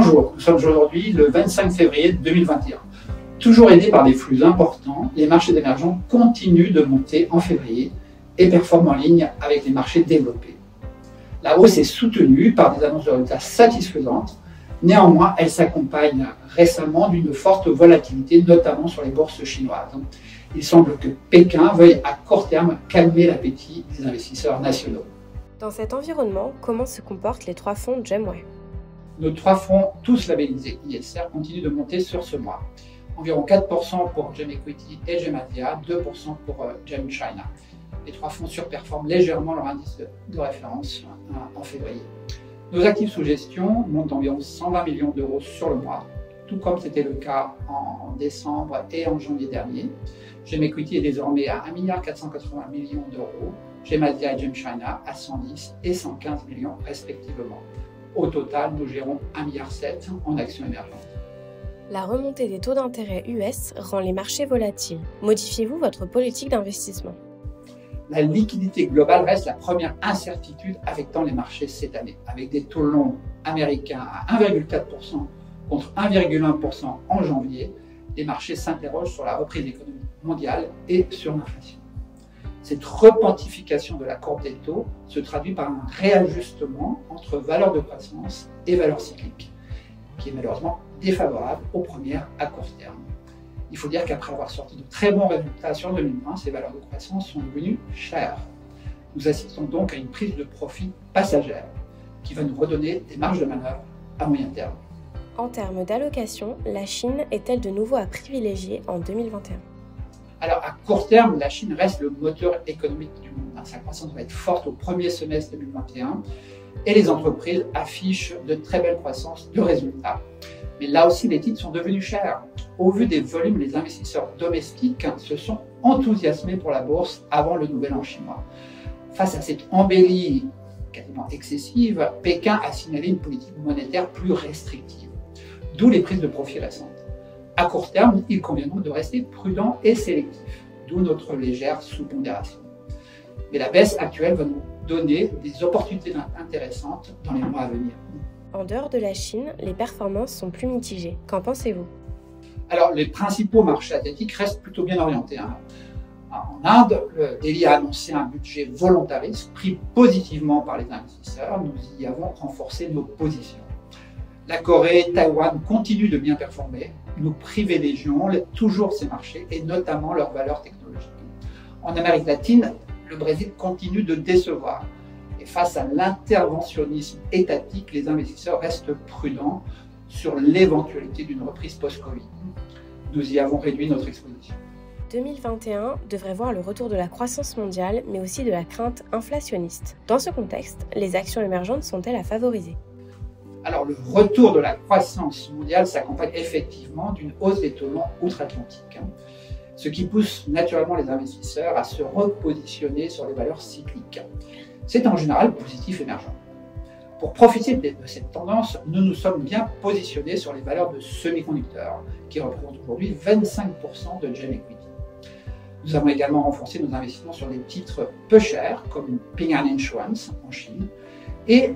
Bonjour, nous sommes aujourd'hui le 25 février 2021. Toujours aidés par des flux importants, les marchés d'émergents continuent de monter en février et performent en ligne avec les marchés développés. La hausse est soutenue par des annonces de résultats satisfaisantes. Néanmoins, elle s'accompagne récemment d'une forte volatilité, notamment sur les bourses chinoises. Il semble que Pékin veuille à court terme calmer l'appétit des investisseurs nationaux. Dans cet environnement, comment se comportent les trois fonds GEMway? Nos trois fonds, tous labellisés ISR, continuent de monter sur ce mois. Environ 4% pour GEM Equity et GEM Asia, 2% pour GEM China. Les trois fonds surperforment légèrement leur indice de référence en février. Nos actifs sous gestion montent d'environ 120 millions d'euros sur le mois, tout comme c'était le cas en décembre et en janvier dernier. GEM Equity est désormais à 1,480 milliard d'euros, GEM Asia et GEM China à 110 et 115 millions respectivement. Au total, nous gérons 1,7 milliard en actions émergentes. La remontée des taux d'intérêt US rend les marchés volatiles. Modifiez-vous votre politique d'investissement? La liquidité globale reste la première incertitude affectant les marchés cette année, avec des taux longs américains à 1,4% contre 1,1% en janvier. Les marchés s'interrogent sur la reprise économique mondiale et sur l'inflation. Cette repentification de la courbe des taux se traduit par un réajustement entre valeurs de croissance et valeurs cycliques, qui est malheureusement défavorable aux premières à court terme. Il faut dire qu'après avoir sorti de très bons résultats sur 2020, ces valeurs de croissance sont devenues chères. Nous assistons donc à une prise de profit passagère qui va nous redonner des marges de manœuvre à moyen terme. En termes d'allocation, la Chine est-elle de nouveau à privilégier en 2021? Alors à court terme, la Chine reste le moteur économique du monde. Sa croissance va être forte au premier semestre 2021 et les entreprises affichent de très belles croissances de résultats. Mais là aussi, les titres sont devenus chers. Au vu des volumes, les investisseurs domestiques se sont enthousiasmés pour la bourse avant le nouvel an chinois. Face à cette embellie quasiment excessive, Pékin a signalé une politique monétaire plus restrictive, d'où les prises de profit récentes. À court terme, il convient donc de rester prudent et sélectif, d'où notre légère sous-pondération. Mais la baisse actuelle va nous donner des opportunités intéressantes dans les mois à venir. En dehors de la Chine, les performances sont plus mitigées. Qu'en pensez-vous? Alors, les principaux marchés asiatiques restent plutôt bien orientés. En Inde, le Delhi a annoncé un budget volontariste pris positivement par les investisseurs. Nous y avons renforcé nos positions. La Corée, Taïwan continuent de bien performer. Nous privilégions toujours ces marchés et notamment leurs valeurs technologiques. En Amérique latine, le Brésil continue de décevoir. Et face à l'interventionnisme étatique, les investisseurs restent prudents sur l'éventualité d'une reprise post-Covid. Nous y avons réduit notre exposition. 2021 devrait voir le retour de la croissance mondiale, mais aussi de la crainte inflationniste. Dans ce contexte, les actions émergentes sont-elles à favoriser? Alors, le retour de la croissance mondiale s'accompagne effectivement d'une hausse des taux longs outre-Atlantique, ce qui pousse naturellement les investisseurs à se repositionner sur les valeurs cycliques. C'est en général positif émergent. Pour profiter de cette tendance, nous nous sommes bien positionnés sur les valeurs de semi-conducteurs, qui représentent aujourd'hui 25% de GEM Equity. Nous avons également renforcé nos investissements sur des titres peu chers, comme Ping An Insurance en Chine, et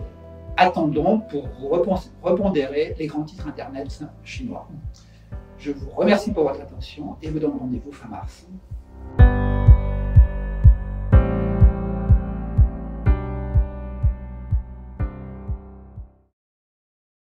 attendons pour repondérer les grands titres Internet chinois. Je vous remercie pour votre attention et vous donne rendez-vous fin mars.